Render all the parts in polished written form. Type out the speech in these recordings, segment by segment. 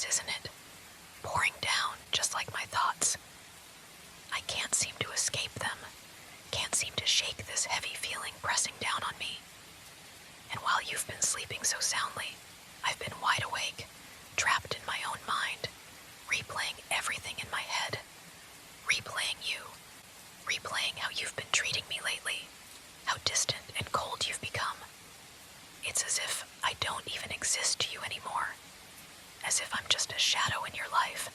this, isn't it? Pouring down, just like my thoughts. I can't seem to escape them. Can't seem to shake this heavy feeling pressing down on me. And while you've been sleeping so soundly, I've been wide awake, trapped in my own mind, replaying everything in my head. Replaying you. Replaying how you've been treating me lately. How distant and cold you've become. It's as if I don't even exist to you anymore. As if I'm just a shadow in your life,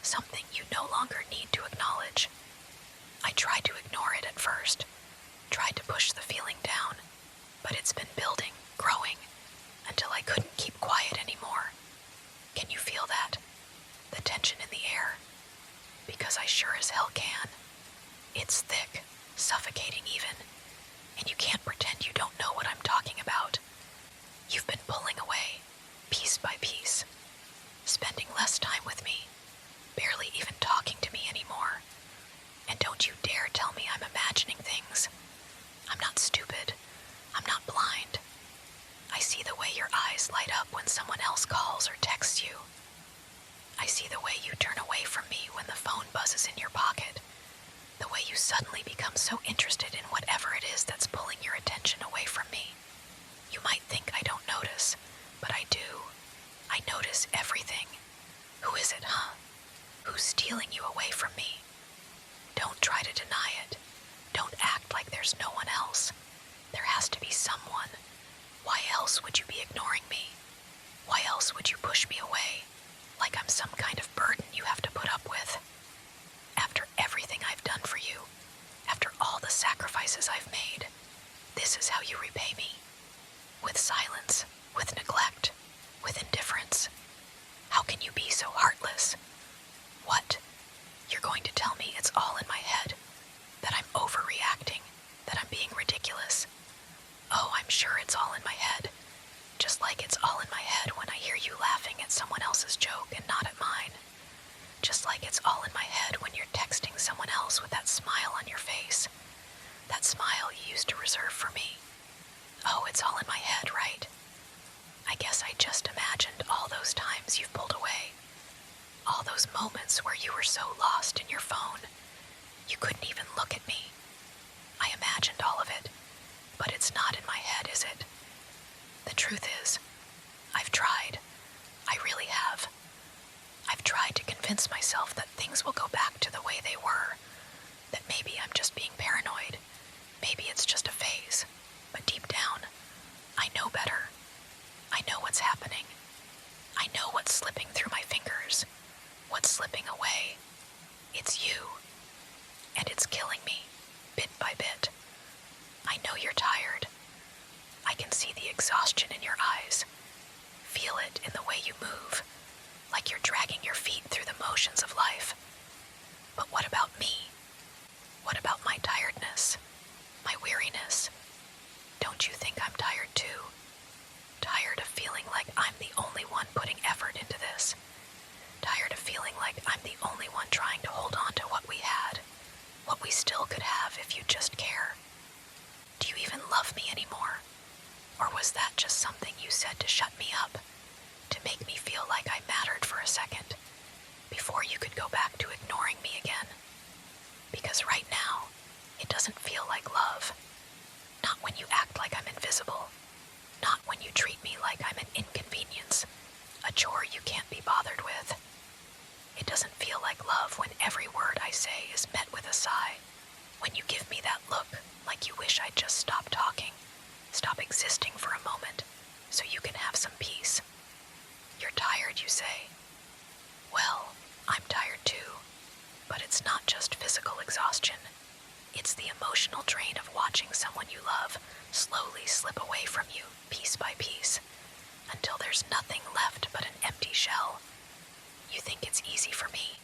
something you no longer need to acknowledge. I tried to ignore it at first, tried to push the feeling down, but it's been building, growing, until I couldn't keep quiet anymore. Can you feel that? The tension in the air? Because I sure as hell can. It's thick, suffocating even, and you can't pretend you don't know what I'm talking about. You've been pulling away, piece by piece, spending less time with me, barely even talking to me anymore. And don't you dare tell me I'm imagining things. I'm not stupid. I'm not blind. I see the way your eyes light up when someone else calls or texts you. I see the way you turn away from me when the phone buzzes in your pocket. The way you suddenly become so interested in whatever it is that's pulling your attention away from me. You might think I don't notice, but I do. I notice everything. Who is it, huh? Who's stealing you away from me? Don't try to deny it. Don't act like there's no one else. There has to be someone. Why else would you be ignoring me? Why else would you push me away? Like I'm some kind of burden you have to put up with. After everything I've done for you, after all the sacrifices I've made, this is how you repay me. With silence, with neglect, with indifference. How can you be so heartless? What? You're going to tell me it's all in my head? That I'm overreacting? That I'm being ridiculous? Oh, I'm sure it's all in my head. Just like it's all in my head when I hear you laughing at someone else's joke and not at mine. Just like it's all in my head when you're texting someone else with that smile on your face. That smile you used to reserve for me. Oh, it's all in my head, right? I guess I just imagined all those times you've pulled away. All those moments where you were so lost in your phone, you couldn't even look at me. I imagined all of it, but it's not in my head, is it? The truth is, I've tried. I really have. I've tried to convince myself that things will go back to the way they were, that maybe I'm just being paranoid, maybe it's just a phase, but deep down, I know better. I know what's happening. I know what's slipping through my fingers, what's slipping away. It's you, and it's killing me, bit by bit. I know you're tired. I can see the exhaustion in your eyes, feel it in the way you move, like you're dragging your feet through the motions of life. But what about me? What about my tiredness, my weariness? Don't you think I'm tired too? Tired of feeling like I'm the only one putting effort into this. Tired of feeling like I'm the only one trying to hold on to what we had, what we still could have if you just care. Do you even love me anymore? Or was that just something you said to shut me up, to make me feel like I mattered for a second, before you could go back to ignoring me again? Because right now, it doesn't feel like love. Not when you act like I'm invisible. Not when you treat me like I'm an inconvenience, a chore you can't be bothered with. It doesn't feel like love when every word I say is met with a sigh, when you give me that look like you wish I'd just stop talking, stop existing for a moment, so you can have some peace. You're tired, you say. Well, I'm tired too, but it's not just physical exhaustion. It's the emotional drain of watching someone you love slowly slip away from you, piece by piece, until there's nothing left but an empty shell. You think it's easy for me.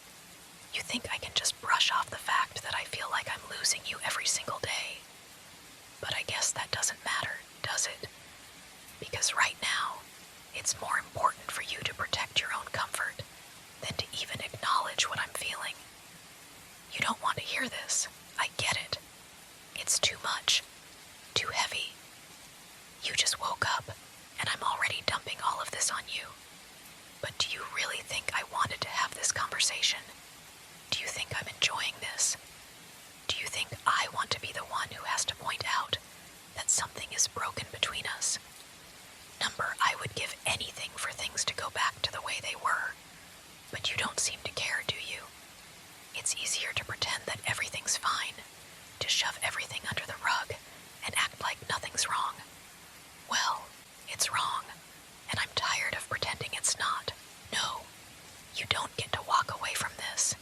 You think I can just brush off the fact that I feel like I'm losing you every single day. But I guess that doesn't matter, does it? Because right now, it's more important for you to protect your own comfort than to even acknowledge what I'm feeling. You don't want to hear this. I get it. It's too much. Too heavy. You just woke up, and I'm already dumping all of this on you. But do you really think I wanted to have this conversation? Do you think I'm enjoying this? Do you think I want to be the one who has to point out that something is broken between us? Number, I would give anything for things to go back to the way they were, but you don't seem to care, do you? It's easier to pretend that everything's fine, to shove everything under the rug and act like nothing's wrong. Well, it's wrong, and I'm tired of pretending it's not. No, you don't get to walk away from this.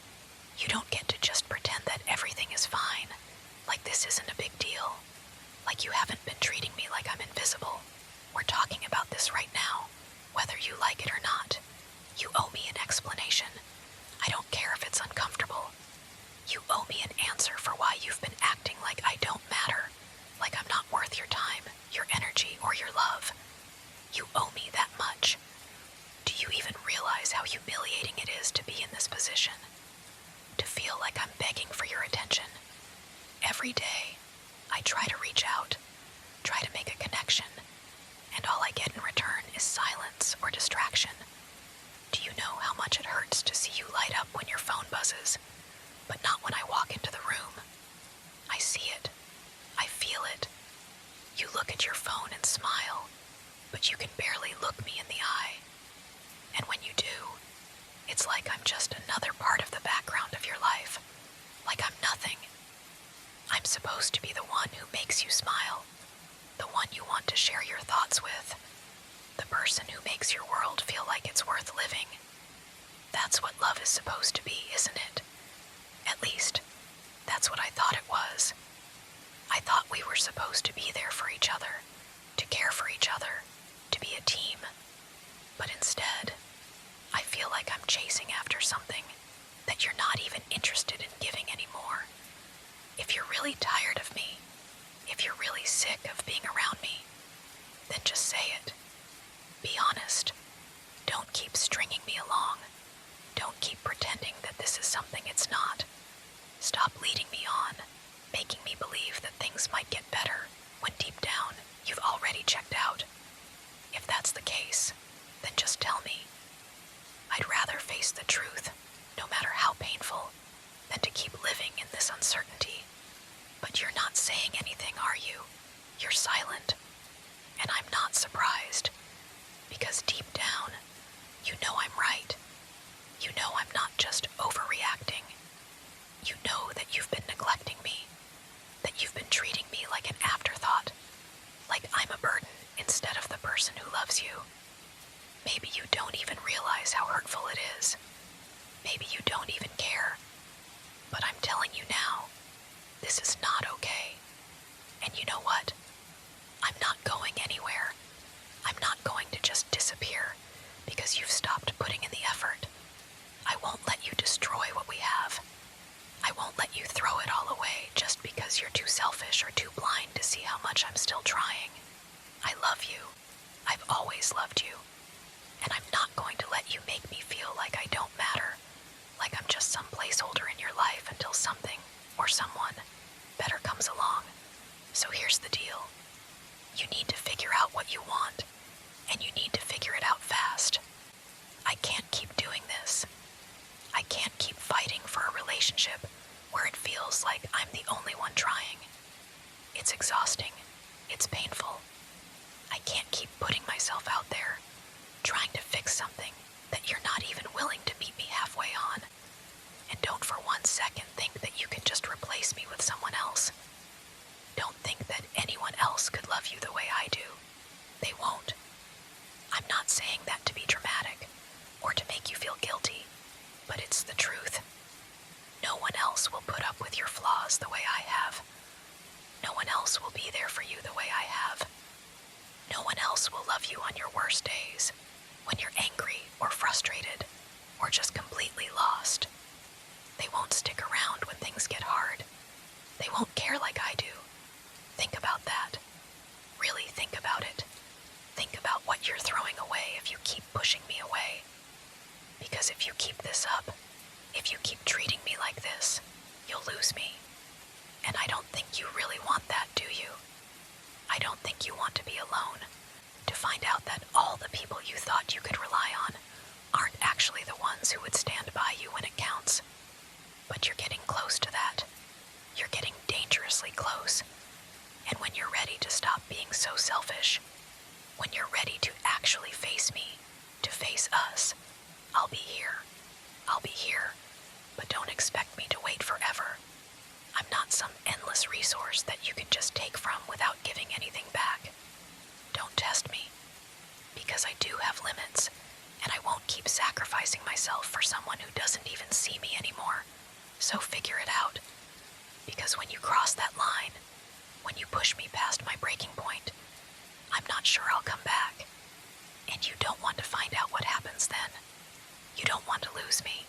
You don't get to just pretend that everything is fine, like this isn't a big deal, like you haven't been treating me like I'm invisible. We're talking about this right now, whether you like it or not. You owe me an explanation. I don't care if it's uncomfortable. You owe me an answer for why you've been acting like I don't matter, like I'm not worth your time, your energy, or your love. You owe me that much. Do you even realize how humiliating it is to be in this position? To feel like I'm begging for your attention. Every day, I try to reach out, try to make a connection, and all I get in return is silence or distraction. Do you know how much it hurts to see you light up when your phone buzzes, but not when I walk into the room? I see it. I feel it. You look at your phone and smile, but you can barely look me in the eye. And when you do, it's like I'm just another part of the background of your life, like I'm nothing. I'm supposed to be the one who makes you smile, the one you want to share your thoughts with, the person who makes your world feel like it's worth living. That's what love is supposed to be, isn't it? At least, that's what I thought it was. I thought we were supposed to be there for each other, to care for each other, to be a team. But instead, I feel like I'm chasing after something that you're not even interested in giving anymore. If you're really tired of me, if you're really sick of being around me, then just say it. Be honest. Don't keep stringing me along. Don't keep pretending that this is something it's not. Stop leading me on, making me believe that things might get better when deep down you've already checked out. If that's the case, then just tell me. I'd rather face the truth, no matter how painful, than to keep living in this uncertainty. But you're not saying anything, are you? You're silent. And I'm not surprised. Because deep down, you know I'm right. You know I'm not just overreacting. You know that you've been neglecting me. That you've been treating me like an afterthought. Like I'm a burden instead of the person who loves you. Maybe you don't even realize how hurtful it is. Maybe you don't even care. But I'm telling you now, this is not okay. And you know what? I'm not going anywhere. I'm not going to just disappear because you've stopped putting in the effort. I won't let you destroy what we have. I won't let you throw it all away just because you're too selfish or too blind to see how much I'm still trying. I love you. I've always loved you. And I'm not going to let you make me feel like I don't matter, like I'm just some placeholder in your life until something, or someone, better comes along. So here's the deal. You need to figure out what you want, and you need to figure it out fast. I can't keep doing this. I can't keep fighting for a relationship where it feels like I'm the only one trying. It's exhausting. It's painful. I can't keep putting myself out there, trying to fix something that you're not even willing to meet me halfway on. And don't for 1 second think that you can just replace me with someone else. Don't think that anyone else could love you the way I do. They won't. I'm not saying that to be dramatic or to make you feel guilty, but it's the truth. No one else will put up with your flaws the way I have. No one else will be there for you the way I have. No one else will love you on your worst days, when you're angry or frustrated or just completely lost. They won't stick around when things get hard. They won't care like I do. Think about that. Really think about it. Think about what you're throwing away if you keep pushing me away. Because if you keep this up, if you keep treating me like this, you'll lose me. And I don't think you really want that, do you? I don't think you want to be alone, to find out that all the people you thought you could rely on I'll be here. I'll be here, but don't expect me to wait forever. I'm not some endless resource that you can just take from without giving anything back. Don't test me, because I do have limits, and I won't keep sacrificing myself for someone who doesn't even see me anymore. So figure it out, because when you cross that line, when you push me past my breaking point, I'm not sure I'll come back. And you don't want to find out what happens then. You don't want to lose me.